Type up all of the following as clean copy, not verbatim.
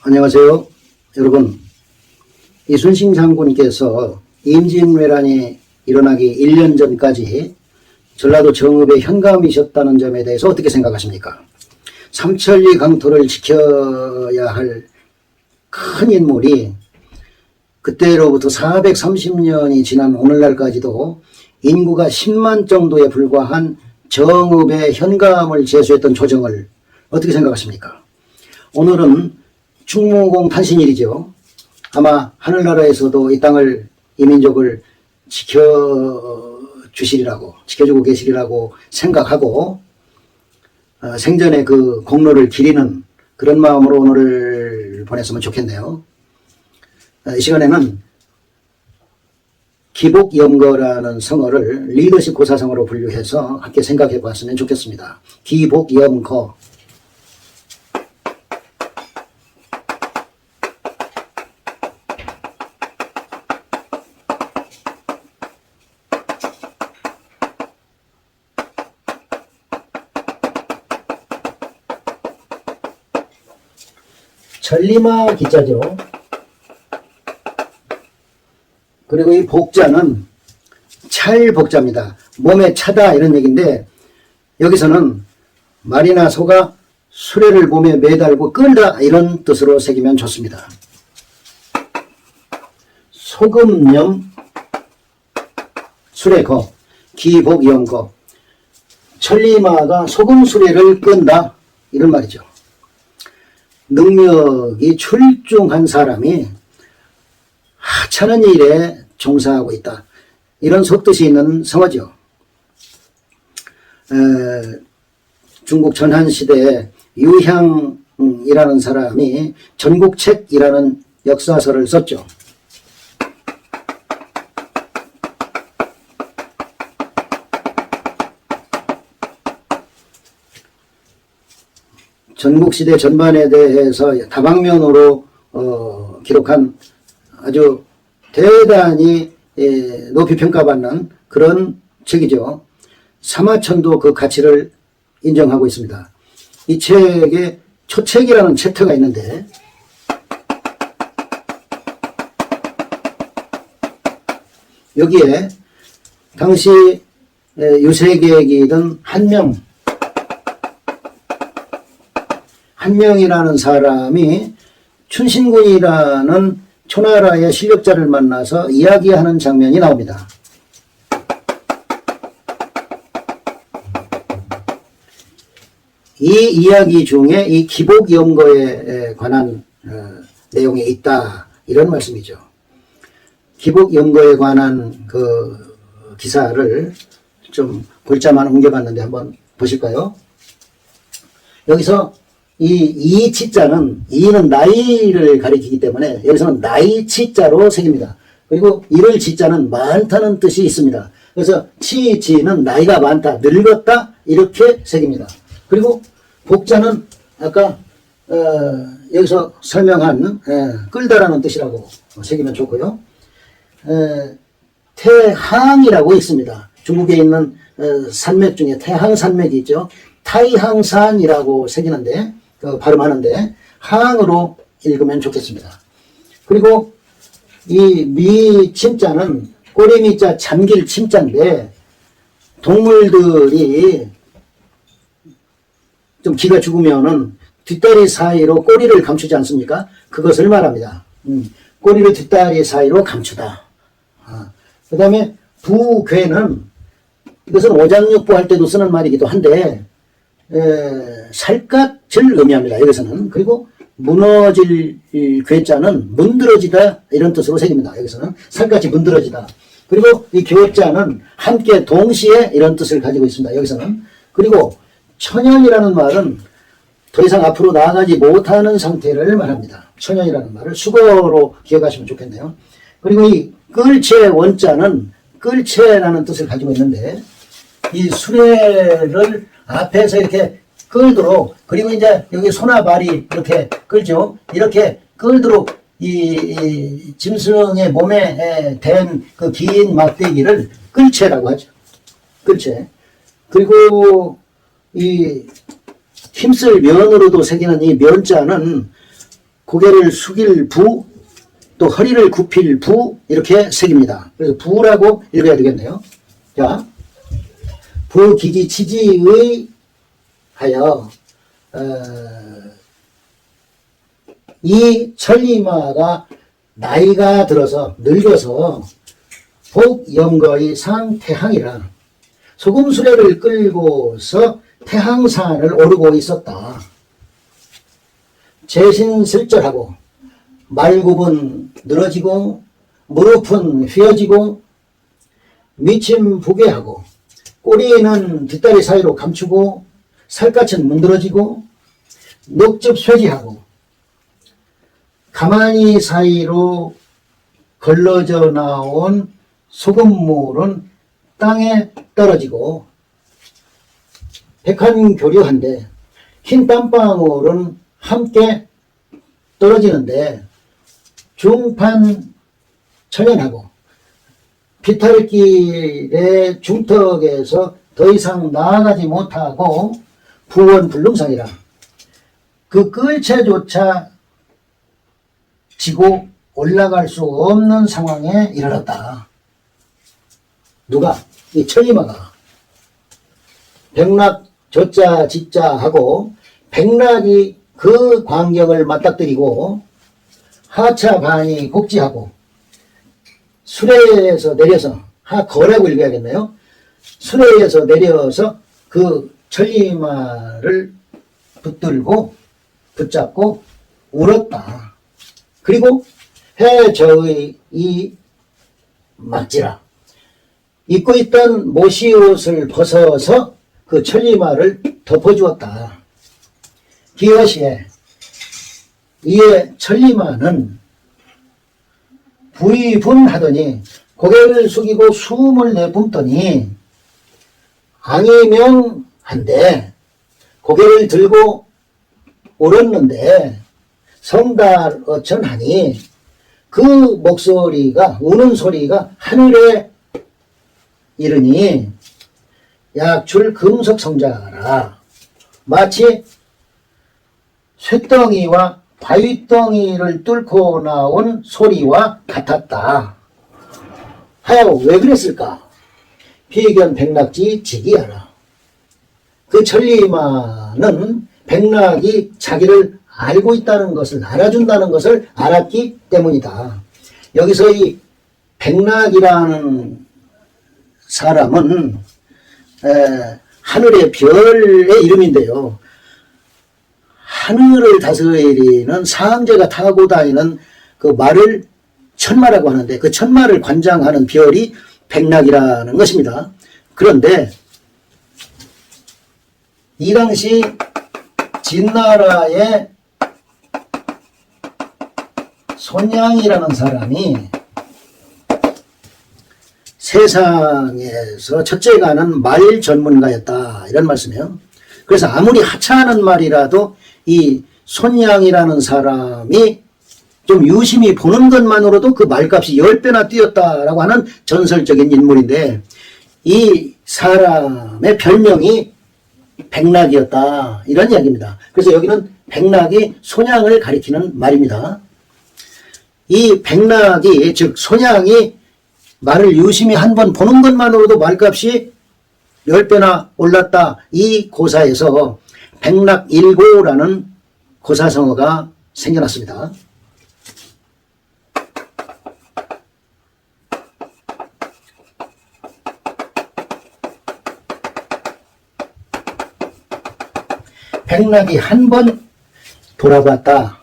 안녕하세요. 여러분, 이순신 장군께서 임진왜란이 일어나기 1년 전까지 전라도 정읍의 현감이셨다는 점에 대해서 어떻게 생각하십니까? 삼천리 강토를 지켜야 할 큰 인물이 그때로부터 430년이 지난 오늘날까지도 인구가 10만 정도에 불과한 정읍의 현감을 제수했던 조정을 어떻게 생각하십니까? 오늘은 충무공 탄신일이죠. 아마 하늘나라에서도 이 땅을, 이 민족을 지켜주고 계시리라고 생각하고 생전에 그 공로를 기리는 그런 마음으로 오늘을 보냈으면 좋겠네요. 이 시간에는 기복염거라는 성어를 리더십 고사성어로 분류해서 함께 생각해 보았으면 좋겠습니다. 기복염거. 천리마 기자죠. 그리고 이 복자는 찰복자입니다. 몸에 차다 이런 얘기인데 여기서는 말이나 소가 수레를 몸에 매달고 끌다 이런 뜻으로 새기면 좋습니다. 소금염 수레거 기복염거 천리마가 소금수레를 끈다 이런 말이죠. 능력이 출중한 사람이 하찮은 일에 종사하고 있다. 이런 속뜻이 있는 성어죠. 중국 전한시대에 유향이라는 사람이 전국책이라는 역사서를 썼죠. 전국시대 전반에 대해서 다방면으로 기록한 아주 대단히 높이 평가받는 그런 책이죠. 사마천도 그 가치를 인정하고 있습니다. 이 책에 초책이라는 챕터가 있는데 여기에 당시 유세계이던 한명이라는 사람이 춘신군이라는 초나라의 실력자를 만나서 이야기하는 장면이 나옵니다. 이 이야기 중에 이 기복염거에 관한 내용이 있다 이런 말씀이죠. 기복염거에 관한 그 기사를 좀 글자만 옮겨봤는데 한번 보실까요? 여기서 이 치자는 이는 나이를 가리키기 때문에 여기서는 나이 치자로 새깁니다. 그리고 이를 치자는 많다는 뜻이 있습니다. 그래서 치지는 나이가 많다, 늙었다 이렇게 새깁니다. 그리고 복자는 아까 여기서 설명한 끌다라는 뜻이라고 새기면 좋고요. 태항이라고 있습니다. 중국에 있는 산맥 중에 태항산맥이 있죠. 타이항산이라고 새기는데 발음하는데 항으로 읽으면 좋겠습니다. 그리고 이 미침자는 꼬리미자 잠길 침자인데 동물들이 좀 기가 죽으면은 뒷다리 사이로 꼬리를 감추지 않습니까? 그것을 말합니다. 꼬리를 뒷다리 사이로 감추다. 그 다음에 부괴는 이것은 오장육부 할 때도 쓰는 말이기도 한데 살갗을 의미합니다. 여기서는. 그리고 무너질 괴자는 문드러지다 이런 뜻으로 새깁니다. 여기서는 살갗이 문드러지다. 그리고 이 교자는 함께 동시에 이런 뜻을 가지고 있습니다. 여기서는. 그리고 천연이라는 말은 더 이상 앞으로 나아가지 못하는 상태를 말합니다. 천연이라는 말을 수거로 기억하시면 좋겠네요. 그리고 이 끌채 원자는 끌채라는 뜻을 가지고 있는데 이 수레를 앞에서 이렇게 끌도록, 그리고 이제 여기 소나 발이 이렇게 끌죠. 이렇게 끌도록 이 짐승의 몸에 댄 그 긴 막대기를 끌채라고 하죠. 끌채. 그리고 이 힘쓸 면으로도 새기는 이 면자는 고개를 숙일 부, 또 허리를 굽힐 부, 이렇게 색입니다. 그래서 부라고 읽어야 되겠네요. 자, 부기지 치지의 하여, 이 천리마가 나이가 들어서 늙어서 복염거의 상태항이라 소금수레를 끌고서 태항산을 오르고 있었다. 재신슬절하고 말굽은 늘어지고 무릎은 휘어지고 미침 부게하고 꼬리는 뒷다리 사이로 감추고 살갗은 문드러지고 녹즙 쇠지하고 가마니 사이로 걸러져 나온 소금물은 땅에 떨어지고 백한교류한데 흰 땀방울은 함께 떨어지는데 중판 천연하고 비탈길의 중턱에서 더 이상 나아가지 못하고 부원불능상이라 그 끌채조차 지고 올라갈 수 없는 상황에 이르렀다. 누가? 이 천리마가. 백락 저자 지자 하고 백락이 그 광경을 맞닥뜨리고 하차반이 복지하고 수레에서 내려서 하거라고 읽어야겠네요. 수레에서 내려서 그 천리마를 붙들고 붙잡고 울었다. 그리고 해저의 이 막지라 입고 있던 모시옷을 벗어서 그 천리마를 덮어주었다. 기어시에 이에 천리마는 부의분하더니 고개를 숙이고 숨을 내뿜더니 앙이명한데 고개를 들고 울었는데 성달어천하니 그 목소리가 우는 소리가 하늘에 이르니 약출 금석성자라 마치 쇠덩이와 바위덩이를 뚫고 나온 소리와 같았다. 하여 왜 그랬을까? 비견 백락지 지기하라. 그 천리마는 백락이 자기를 알고 있다는 것을 알아준다는 것을 알았기 때문이다. 여기서 이 백락이라는 사람은 하늘의 별의 이름인데요. 하늘을 다스리는 사항제가 타고 다니는 그 말을 천마라고 하는데 그 천마를 관장하는 별이 백락이라는 것입니다. 그런데 이 당시 진나라의 손양이라는 사람이 세상에서 첫째가는 말 전문가였다 이런 말씀이에요. 그래서 아무리 하찮은 말이라도 이 손양이라는 사람이 좀 유심히 보는 것만으로도 그 말값이 10배나 뛰었다라고 하는 전설적인 인물인데 이 사람의 별명이 백락이었다 이런 이야기입니다. 그래서 여기는 백락이 손양을 가리키는 말입니다. 이 백락이 즉 손양이 말을 유심히 한번 보는 것만으로도 말값이 10배나 올랐다. 이 고사에서 백락일고라는 고사성어가 생겨났습니다. 백락이 한 번 돌아봤다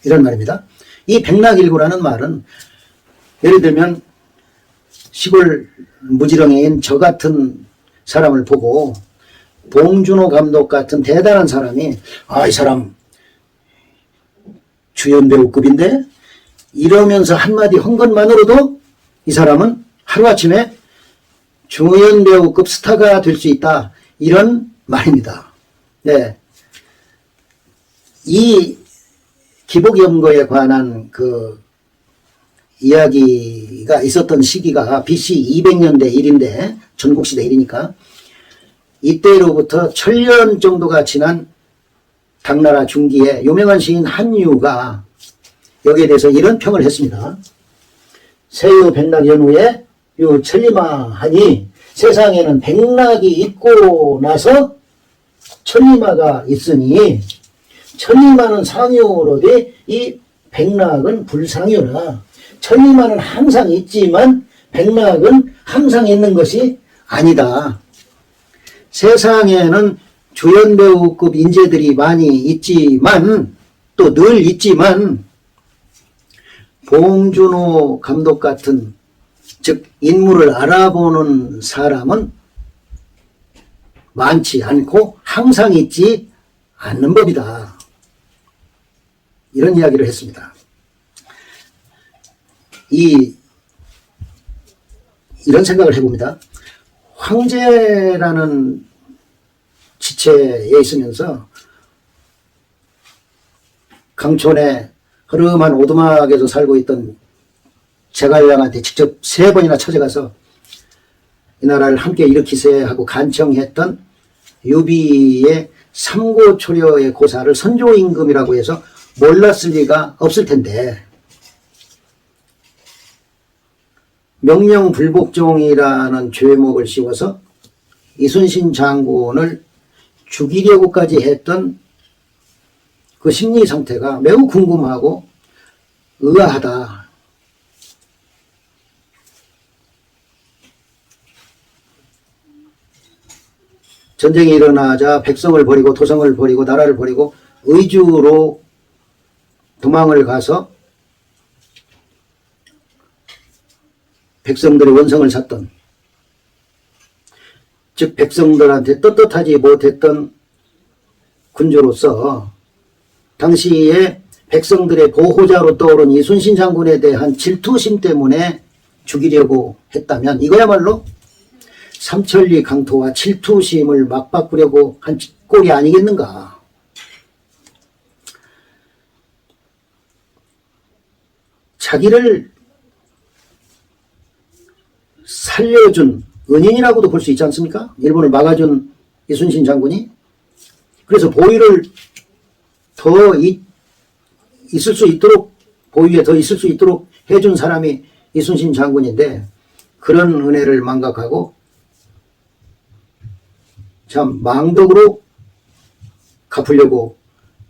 이런 말입니다. 이 백락일고라는 말은 예를 들면 시골 무지렁이인 저 같은 사람을 보고 봉준호 감독 같은 대단한 사람이 이 사람 주연배우급인데 이러면서 한마디 한 것만으로도 이 사람은 하루아침에 주연배우급 스타가 될 수 있다 이런 말입니다. 네. 이 기복연거에 관한 그 이야기가 있었던 시기가 BC 200년대 일인데 전국시대 일이니까 이때로부터 1000년 정도가 지난 당나라 중기에 유명한 시인 한유가 여기에 대해서 이런 평을 했습니다. 세유 백락 연후에 요 천리마하니 세상에는 백락이 있고 나서 천리마가 있으니 천리마는 상유로되 이 백락은 불상유라. 천리마는 항상 있지만 백락은 항상 있는 것이 아니다. 세상에는 주연배우급 인재들이 많이 있지만 또 늘 있지만 봉준호 감독 같은 즉 인물을 알아보는 사람은 많지 않고 항상 있지 않는 법이다. 이런 이야기를 했습니다. 이런 생각을 해봅니다. 황제라는 지체에 있으면서 강촌의 흐름한 오두막에서 살고 있던 제갈량한테 직접 3번이나 찾아가서 이 나라를 함께 일으키세 하고 간청했던 유비의 삼고초려의 고사를 선조임금이라고 해서 몰랐을 리가 없을 텐데 명령불복종이라는 죄목을 씌워서 이순신 장군을 죽이려고까지 했던 그 심리 상태가 매우 궁금하고 의아하다. 전쟁이 일어나자 백성을 버리고 도성을 버리고 나라를 버리고 의주로 도망을 가서 백성들의 원성을 샀던, 즉 백성들한테 떳떳하지 못했던 군주로서 당시에 백성들의 보호자로 떠오른 이순신 장군에 대한 질투심 때문에 죽이려고 했다면 이거야말로 삼천리 강토와 질투심을 맞바꾸려고 한 꼴이 아니겠는가. 자기를 살려준 은인이라고도 볼 수 있지 않습니까? 일본을 막아준 이순신 장군이. 그래서 보위를 더 있을 수 있도록, 보위에 더 있을 수 있도록 해준 사람이 이순신 장군인데 그런 은혜를 망각하고 참 망덕으로 갚으려고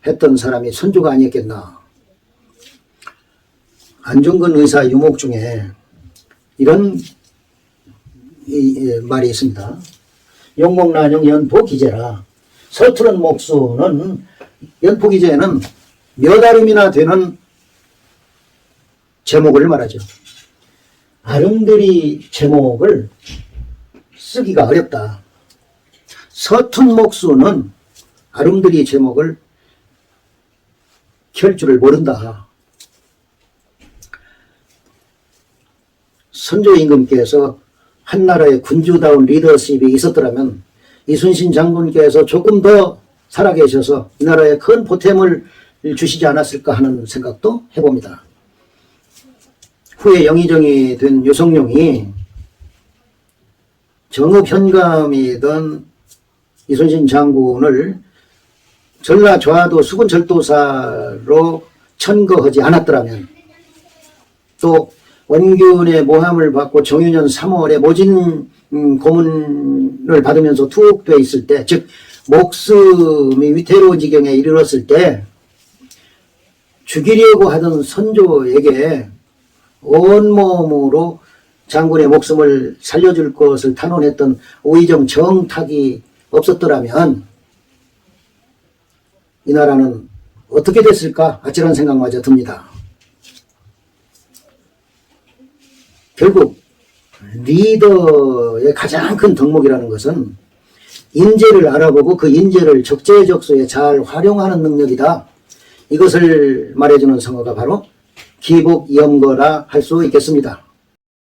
했던 사람이 선조가 아니었겠나. 안중근 의사 유목 중에 이런 말이 있습니다. 용목난용 연포기제라. 서투른 목수는 연포기제는 몇 아름이나 되는 제목을 말하죠. 아름드리 제목을 쓰기가 어렵다. 서툰 목수는 아름드리 제목을 켤 줄을 모른다. 선조 임금께서 한나라의 군주다운 리더십이 있었더라면 이순신 장군께서 조금 더 살아계셔서 이 나라에 큰 보탬을 주시지 않았을까 하는 생각도 해봅니다. 후에 영의정이 된 유성룡이 정읍현감이던 이순신 장군을 전라좌도 수군절도사로 천거하지 않았더라면, 또 원균의 모함을 받고 정유년 3월에 모진 고문을 받으면서 투옥되어 있을 때, 즉 목숨이 위태로운 지경에 이르렀을 때 죽이려고 하던 선조에게 온몸으로 장군의 목숨을 살려줄 것을 탄원했던 오의정 정탁이 없었더라면 이 나라는 어떻게 됐을까 아찔한 생각마저 듭니다. 결국 리더의 가장 큰 덕목이라는 것은 인재를 알아보고 그 인재를 적재적소에 잘 활용하는 능력이다. 이것을 말해주는 성어가 바로 기복이엄거라 할 수 있겠습니다.